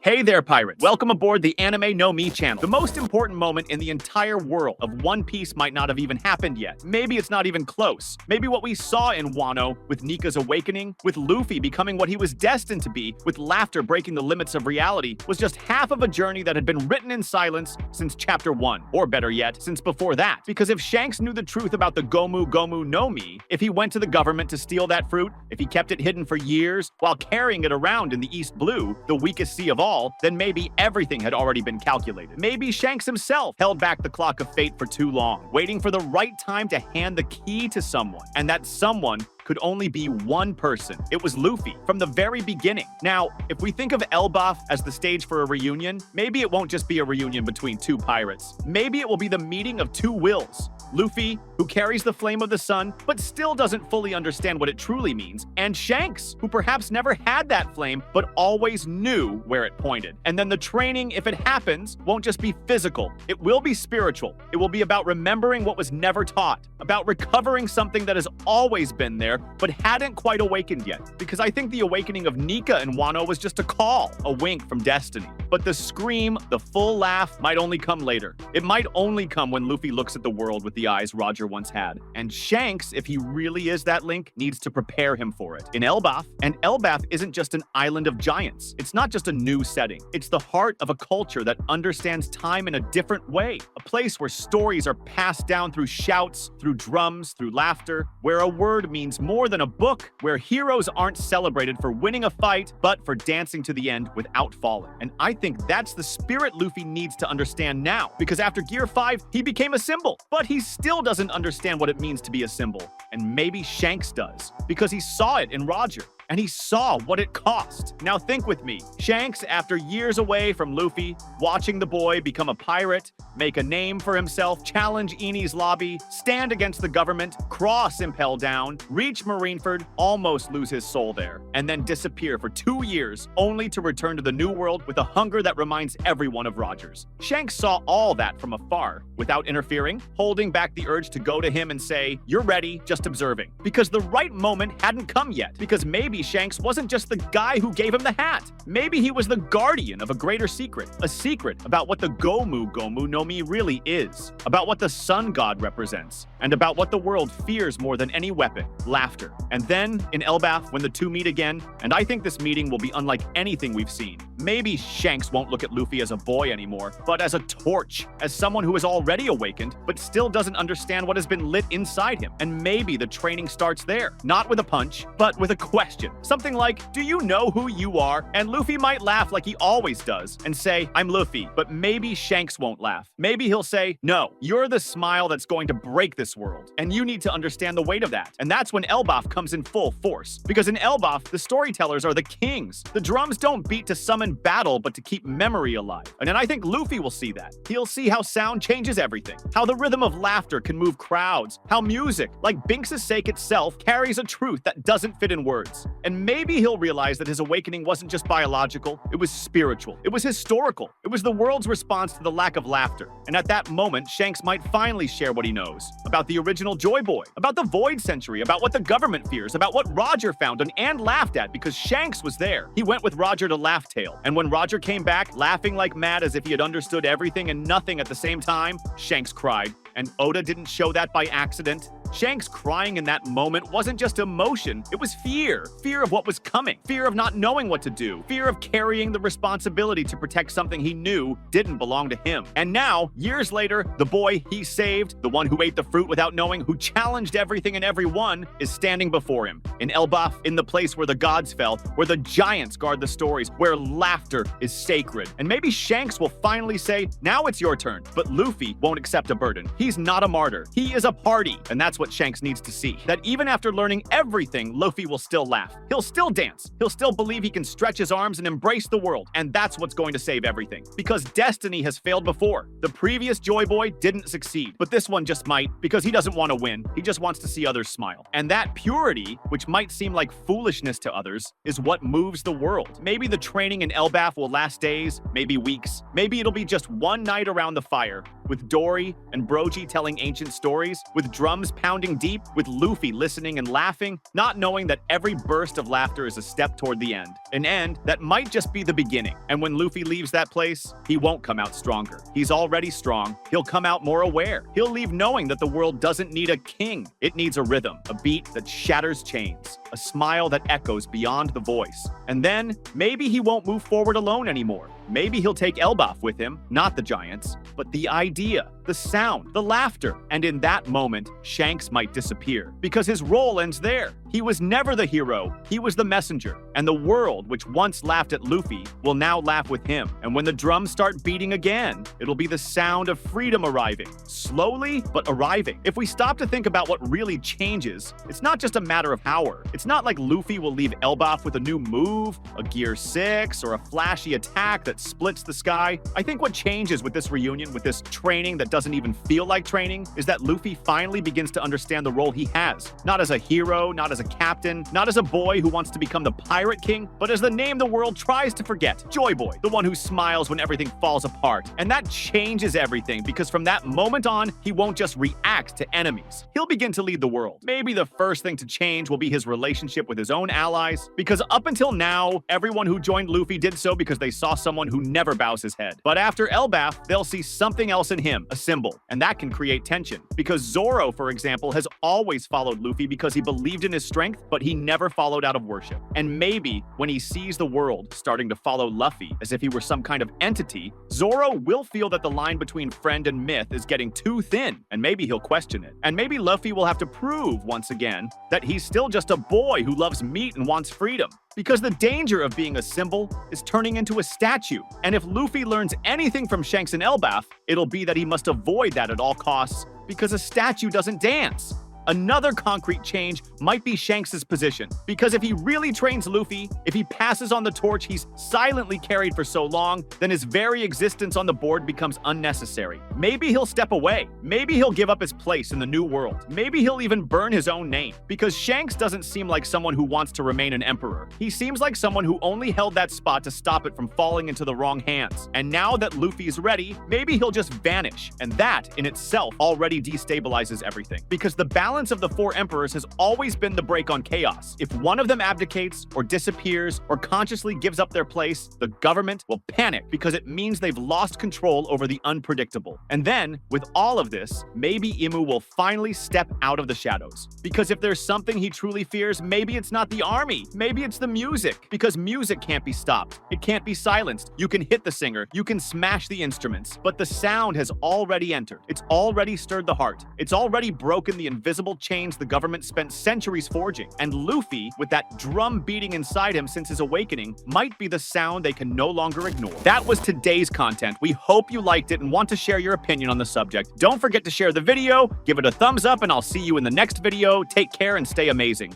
Hey there, pirates! Welcome aboard the Anime No Me channel. The most important moment in the entire world of One Piece might not have even happened yet. Maybe it's not even close. Maybe what we saw in Wano, with Nika's awakening, with Luffy becoming what he was destined to be, with laughter breaking the limits of reality, was just half of a journey that had been written in silence since chapter 1. Or better yet, since before that. Because if Shanks knew the truth about the Gomu Gomu no Mi, if he went to the government to steal that fruit, if he kept it hidden for years while carrying it around in the East Blue, the weakest sea of all, then maybe everything had already been calculated. Maybe Shanks himself held back the clock of fate for too long, waiting for the right time to hand the key to someone, and that someone could only be one person. It was Luffy, from the very beginning. Now, if we think of Elbaf as the stage for a reunion, maybe it won't just be a reunion between two pirates. Maybe it will be the meeting of two wills. Luffy, who carries the flame of the sun, but still doesn't fully understand what it truly means, and Shanks, who perhaps never had that flame, but always knew where it pointed. And then the training, if it happens, won't just be physical. It will be spiritual. It will be about remembering what was never taught, about recovering something that has always been there, but hadn't quite awakened yet. Because I think the awakening of Nika and Wano was just a call, a wink from destiny. But the scream, the full laugh, might only come later. It might only come when Luffy looks at the world with the eyes Roger once had. And Shanks, if he really is that link, needs to prepare him for it. In Elbaf, and Elbaf isn't just an island of giants. It's not just a new setting. It's the heart of a culture that understands time in a different way. A place where stories are passed down through shouts, through drums, through laughter, where a word means more than a book, where heroes aren't celebrated for winning a fight, but for dancing to the end without falling. And I think that's the spirit Luffy needs to understand now, because after Gear 5, he became a symbol, but he still doesn't understand what it means to be a symbol. And maybe Shanks does, because he saw it in Roger. And he saw what it cost. Now think with me. Shanks, after years away from Luffy, watching the boy become a pirate, make a name for himself, challenge Enies lobby, stand against the government, cross Impel Down, reach Marineford, almost lose his soul there, and then disappear for 2 years, only to return to the New World with a hunger that reminds everyone of Roger's. Shanks saw all that from afar, without interfering, holding back the urge to go to him and say, "You're ready," just observing. Because the right moment hadn't come yet, because maybe Shanks wasn't just the guy who gave him the hat. Maybe he was the guardian of a greater secret. A secret about what the Gomu Gomu no Mi really is. About what the sun god represents. And about what the world fears more than any weapon. Laughter. And then, in Elbaf, when the two meet again, and I think this meeting will be unlike anything we've seen. Maybe Shanks won't look at Luffy as a boy anymore, but as a torch. As someone who is already awakened, but still doesn't understand what has been lit inside him. And maybe the training starts there. Not with a punch, but with a question. Something like, "Do you know who you are?" And Luffy might laugh like he always does and say, "I'm Luffy," but maybe Shanks won't laugh. Maybe he'll say, "No, you're the smile that's going to break this world, and you need to understand the weight of that." And that's when Elbaf comes in full force. Because in Elbaf, the storytellers are the kings. The drums don't beat to summon battle, but to keep memory alive. And then I think Luffy will see that. He'll see how sound changes everything, how the rhythm of laughter can move crowds, how music, like Binks' sake itself, carries a truth that doesn't fit in words. And maybe he'll realize that his awakening wasn't just biological, it was spiritual. It was historical. It was the world's response to the lack of laughter. And at that moment, Shanks might finally share what he knows. About the original Joy Boy, about the Void Century, about what the government fears, about what Roger found and laughed at because Shanks was there. He went with Roger to Laugh Tale. And when Roger came back, laughing like mad as if he had understood everything and nothing at the same time, Shanks cried. And Oda didn't show that by accident. Shanks crying in that moment wasn't just emotion, it was fear. Fear of what was coming. Fear of not knowing what to do. Fear of carrying the responsibility to protect something he knew didn't belong to him. And now, years later, the boy he saved, the one who ate the fruit without knowing, who challenged everything and everyone, is standing before him. In Elbaf, in the place where the gods fell, where the giants guard the stories, where laughter is sacred. And maybe Shanks will finally say, "Now it's your turn." But Luffy won't accept a burden. He's not a martyr. He is a party. And that's what Shanks needs to see. That even after learning everything, Luffy will still laugh. He'll still dance. He'll still believe he can stretch his arms and embrace the world. And that's what's going to save everything. Because destiny has failed before. The previous Joy Boy didn't succeed. But this one just might, because he doesn't want to win. He just wants to see others smile. And that purity, which might seem like foolishness to others, is what moves the world. Maybe the training in Elbaf will last days, maybe weeks. Maybe it'll be just one night around the fire, with Dory and Brogy telling ancient stories, with drums pounding deep, with Luffy listening and laughing, not knowing that every burst of laughter is a step toward the end. An end that might just be the beginning. And when Luffy leaves that place, he won't come out stronger. He's already strong. He'll come out more aware. He'll leave knowing that the world doesn't need a king. It needs a rhythm, a beat that shatters chains, a smile that echoes beyond the voice. And then, maybe he won't move forward alone anymore. Maybe he'll take Elbaf with him, not the giants, but the idea, the sound, the laughter. And in that moment, Shanks might disappear, because his role ends there. He was never the hero, he was the messenger. And the world, which once laughed at Luffy, will now laugh with him. And when the drums start beating again, it'll be the sound of freedom arriving. Slowly, but arriving. If we stop to think about what really changes, it's not just a matter of power. It's not like Luffy will leave Elbaf with a new move, a Gear 6, or a flashy attack that splits the sky. I think what changes with this reunion, with this training that doesn't even feel like training, is that Luffy finally begins to understand the role he has. Not as a hero, not as a captain, not as a boy who wants to become the Pirate King, but as the name the world tries to forget, Joy Boy, the one who smiles when everything falls apart. And that changes everything, because from that moment on, he won't just react to enemies. He'll begin to lead the world. Maybe the first thing to change will be his relationship with his own allies, because up until now, everyone who joined Luffy did so because they saw someone who never bows his head. But after Elbaf, they'll see something else in him, a symbol, and that can create tension. Because Zoro, for example, has always followed Luffy because he believed in his strength, but he never followed out of worship. And maybe when he sees the world starting to follow Luffy as if he were some kind of entity, Zoro will feel that the line between friend and myth is getting too thin, and maybe he'll question it. And maybe Luffy will have to prove once again that he's still just a boy who loves meat and wants freedom. Because the danger of being a symbol is turning into a statue. And if Luffy learns anything from Shanks and Elbaf, it'll be that he must avoid that at all costs, because a statue doesn't dance. Another concrete change might be Shanks' position, because if he really trains Luffy, if he passes on the torch he's silently carried for so long, then his very existence on the board becomes unnecessary. Maybe he'll step away. Maybe he'll give up his place in the new world. Maybe he'll even burn his own name, because Shanks doesn't seem like someone who wants to remain an emperor. He seems like someone who only held that spot to stop it from falling into the wrong hands. And now that Luffy's ready, maybe he'll just vanish, and that in itself already destabilizes everything, because the balance of the four emperors has always been the break on chaos. If one of them abdicates or disappears or consciously gives up their place, the government will panic, because it means they've lost control over the unpredictable. And then, with all of this, maybe Imu will finally step out of the shadows. Because if there's something he truly fears, maybe it's not the army, maybe it's the music. Because music can't be stopped. It can't be silenced. You can hit the singer, you can smash the instruments, but the sound has already entered. It's already stirred the heart. It's already broken the invisible chains the government spent centuries forging. And Luffy, with that drum beating inside him since his awakening, might be the sound they can no longer ignore. That was today's content. We hope you liked it and want to share your opinion on the subject. Don't forget to share the video, give it a thumbs up, and I'll see you in the next video. Take care and stay amazing.